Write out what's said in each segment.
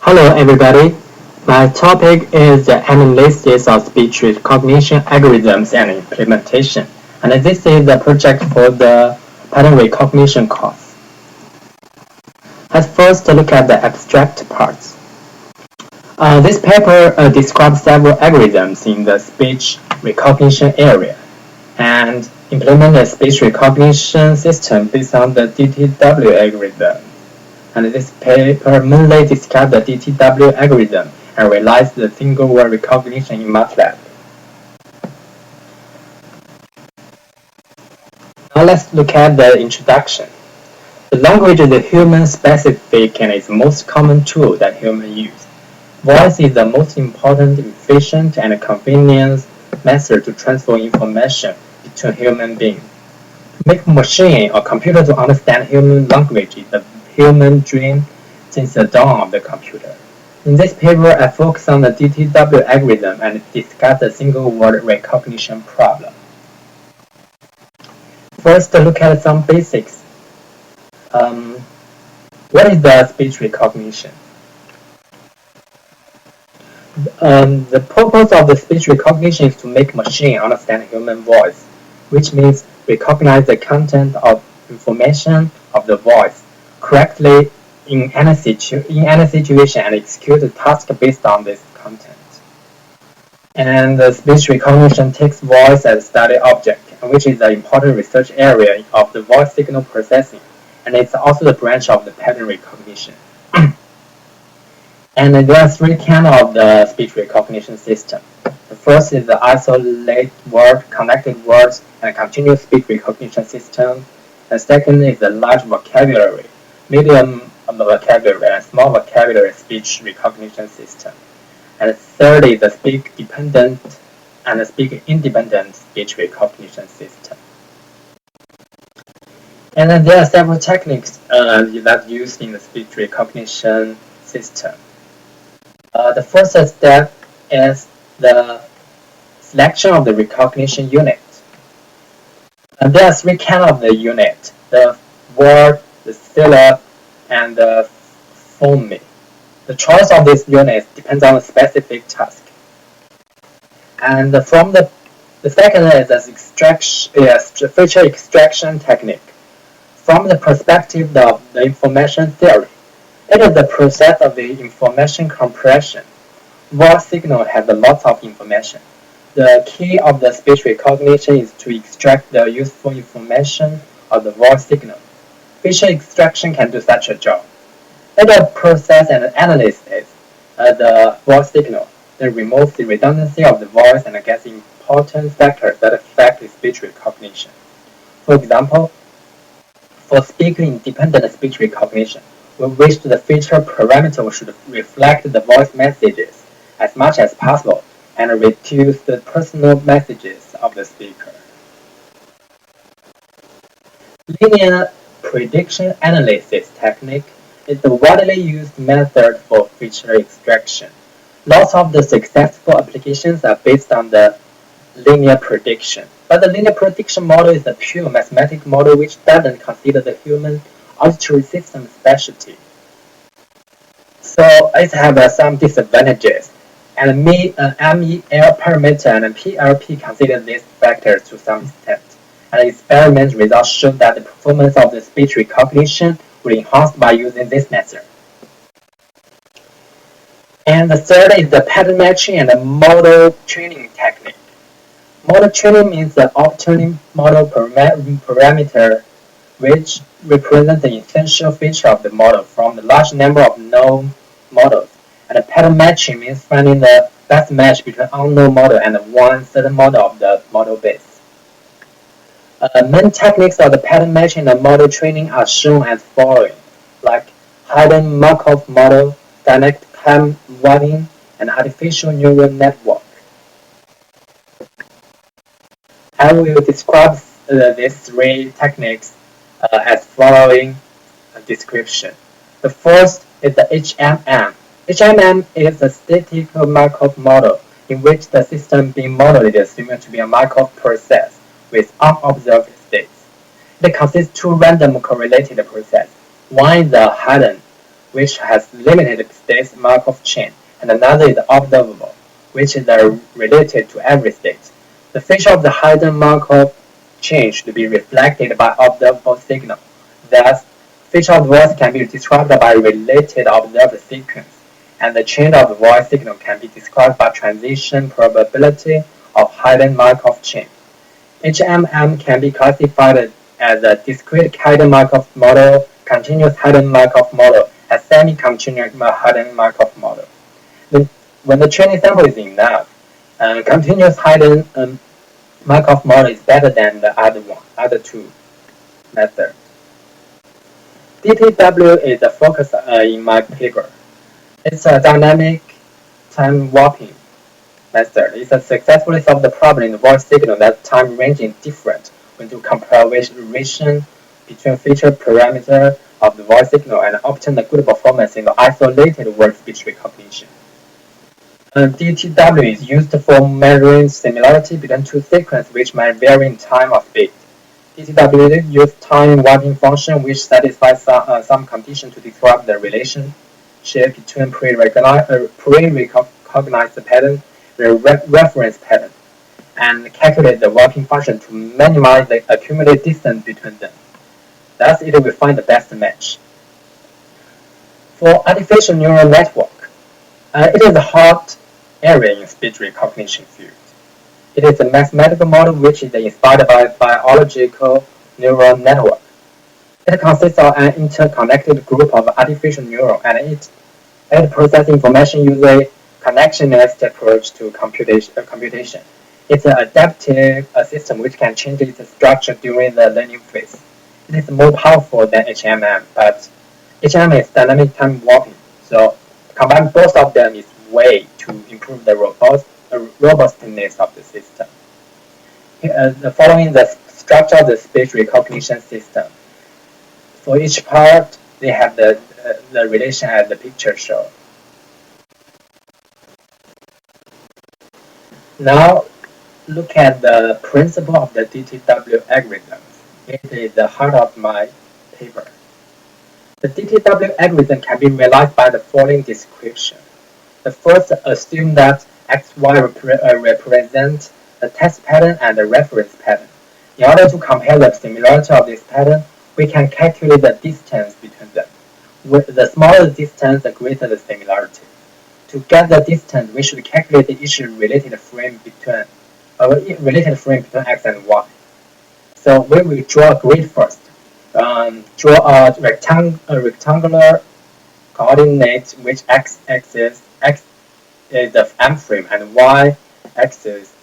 Hello everybody, my topic is the analysis of speech recognition algorithms and implementation, and this is the project for the pattern recognition course. Let's first look at the abstract parts. This paper describes several algorithms in the speech recognition area and implement a speech recognition system based on the DTW algorithm. And this paper mainly describes the DTW algorithm and relies the single word recognition in MATLAB. Now let's look at the introduction. The language is human-specific and is the most common tool that humans use. Voice is the most important, efficient, and convenient method to transfer information between human beings. To make a machine or computer to understand human language is the human dream since the dawn of the computer. In this paper, I focus on the DTW algorithm and discuss the single word recognition problem. First, look at some basics. What is the speech recognition? The purpose of the speech recognition is to make machine understand human voice, which means recognize the content of information of the voice correctly in any situation and execute the task based on this content. And the speech recognition takes voice as a study object, which is an important research area of the voice signal processing, and it's also the branch of the pattern recognition. And there are three kinds of the speech recognition system. The first is the isolated word, connected words, and continuous speech recognition system. The second is the large vocabulary, medium vocabulary, and small vocabulary speech recognition system. And the third is the speak-dependent and the speak-independent speech recognition system. And then there are several techniques that used in the speech recognition system. The first step is the selection of the recognition unit. There are three kinds of the unit: the word, the syllable, and the phoneme. The choice of this unit depends on a specific task. And from the second is the feature extraction technique. From the perspective of the information theory, it is the process of the information compression. Voice signal has a lot of information. The key of the speech recognition is to extract the useful information of the voice signal. Feature extraction can do such a job. It will process and analyze the voice signal, then removes the redundancy of the voice and gets important factors that affect the speech recognition. For example, for speaker-independent speech recognition, we wish the feature parameter should reflect the voice messages as much as possible and reduce the personal messages of the speaker. Linear prediction analysis technique is the widely used method for feature extraction. Lots of the successful applications are based on the linear prediction, but the linear prediction model is a pure mathematical model which doesn't consider the human auditory system specialty. So it has some disadvantages, and MEL parameter and PLP consider these factors to some extent. And experiment results show that the performance of the speech recognition will enhance by using this method. And the third is the pattern matching and the model training technique. Model training means the obtaining model parameter which represents the essential feature of the model from the large number of known models. And the pattern matching means finding the best match between unknown model and one certain model of the model base. Main techniques of the pattern matching and model training are shown as following, like hidden Markov model, dynamic time warning, and artificial neural network. I will describe these three techniques as following description. The first is the HMM. HMM is a static Markov model in which the system being modeled is assumed to be a Markov process with unobserved states. It consists of two random correlated processes. One is the hidden which has limited state Markov chain, and another is observable, which is related to every state. The feature of the hidden Markov chain should be reflected by observable signal. Thus, feature of voice can be described by related observed sequence, and the chain of voice signal can be described by transition probability of hidden Markov chain. HMM can be classified as a discrete hidden Markov model, continuous hidden Markov model, and semi-continuous hidden Markov model. When the training sample is enough, continuous hidden Markov model is better than the other two methods. DTW is the focus in my paper. It's a dynamic time warping method. It successfully solved the problem in the voice signal that time range is different when you compare relation between feature parameter of the voice signal and obtain a good performance in the isolated word speech recognition. DTW is used for measuring similarity between two sequences which might vary in time or speed. DTW uses time warping function which satisfies some condition to describe the relationship between pre-recognized pattern and reference pattern, and calculate the warping function to minimize the accumulated distance between them. Thus, it will find the best match. For artificial neural network, it is a hot area in speech recognition field. It is a mathematical model which is inspired by biological neural network. It consists of an interconnected group of artificial neurons, and it processes information using a connectionist approach to computation. It's an adaptive system which can change its structure during the learning phase. It is more powerful than HMM, but HMM is dynamic time warping, so combine both of them is way to improve the robustness of the system. The following the structure of the speech recognition system. For each part, they have the relation as the picture shows. Now, look at the principle of the DTW algorithm. It is the heart of my paper. The DTW algorithm can be realized by the following description. The first, assume that XY represent the test pattern and the reference pattern. In order to compare the similarity of this pattern, we can calculate the distance between them. With the smaller the distance, the greater the similarity. To get the distance, we should calculate each related frame between X and Y. So we will draw a grid first. Draw a rectangular coordinate which x-axis is the M frame and y-axis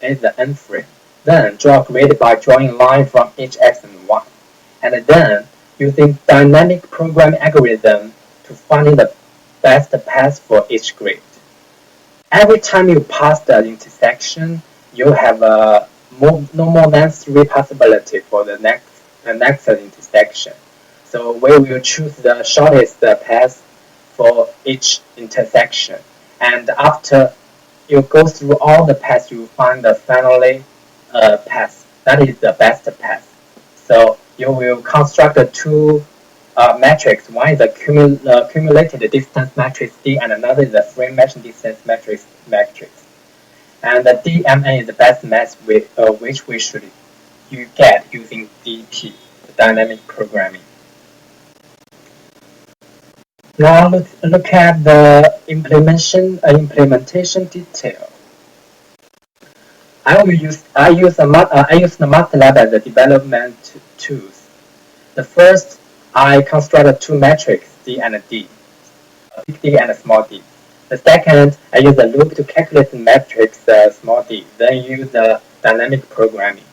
is the N frame. Then draw a grid by drawing a line from each X and Y. And then using dynamic programming algorithm to find the best path for each grid. Every time you pass the intersection, you have no more than 3 possibilities for the next intersection. So we will choose the shortest path for each intersection. And after you go through all the paths, you find the finally path. That is the best path. So you will construct two matrix. One is the cumulated distance matrix D, and another is the frame matching distance matrix. And the DMN is the best match which we should get using DP, the dynamic programming. Now look at the implementation detail. I use the MATLAB as a development tools. The first, I construct two matrices D and D, big D and small d. The second, I use a loop to calculate the matrix small d, then use the dynamic programming.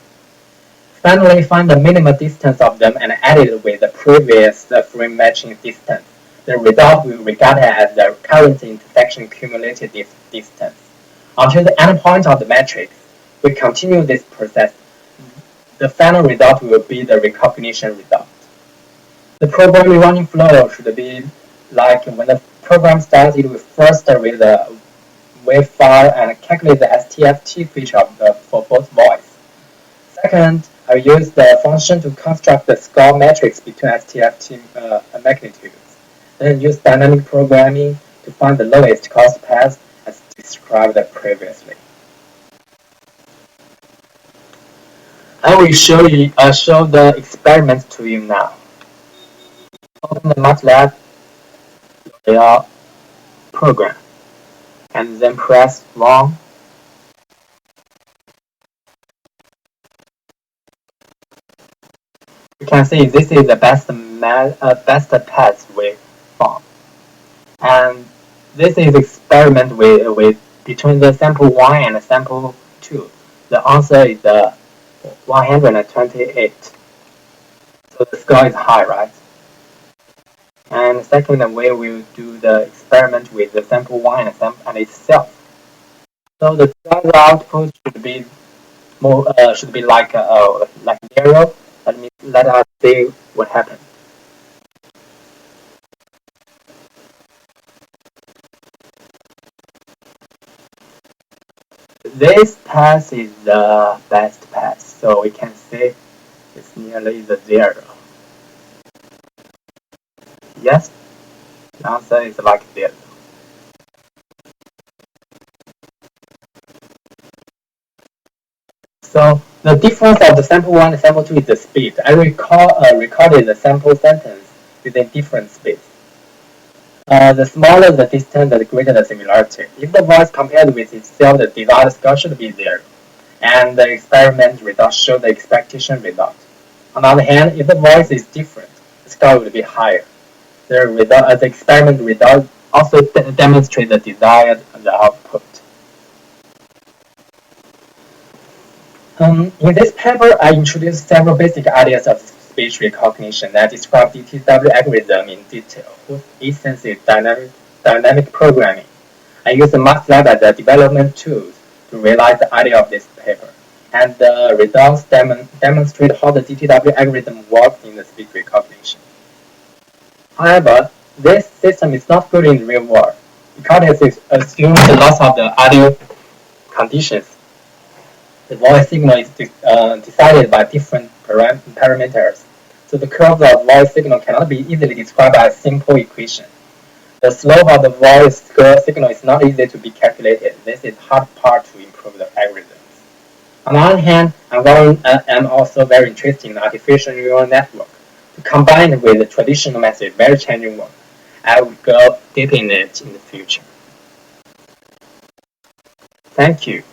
Finally, find the minimum distance of them and add it with the previous frame matching distance. The result will be regarded as the current intersection cumulative distance. Until the endpoint of the matrix, we continue this process. The final result will be the recognition result. The programming running flow should be like when the program starts, it will first read the wave file and calculate the STFT feature for both voice. Second, I use the function to construct the score matrix between STFT magnitudes. Then use dynamic programming to find the lowest cost path as described previously. I will show the experiment to you now. Open the MATLAB program and then press Run. You can see this is the best path we found. And this is experiment with between the sample 1 and sample 2. The answer is 128. So the score is high, right? And second, we will do the experiment with the sample 1 and itself. So the desired output should be like 0. Let us see what happens. This path is the best path, so we can say it's nearly the 0. Yes, the answer is like 0. So the difference of the sample 1 and sample 2 is the speed. I recorded the sample sentence within different speeds. The smaller the distance, the greater the similarity. If the voice compared with itself, the desired score should be 0. And the experiment results show the expectation result. On the other hand, if the voice is different, the score will be higher. The experiment result also demonstrate the desired output. In this paper, I introduced several basic ideas of speech recognition that describe DTW algorithm in detail, whose essence is dynamic programming. I use the MATLAB as a development tool to realize the idea of this paper, and the results demonstrate how the DTW algorithm works in the speech recognition. However, this system is not good in the real world because it assumes the loss of the audio conditions. The voice signal is decided by different parameters, so the curve of voice signal cannot be easily described by a simple equation. The slope of the voice signal is not easy to be calculated. This is the hard part to improve the algorithms. On the other hand, I'm also very interested in artificial neural network. To combine it with the traditional method, very challenging work. I will go deep in it in the future. Thank you.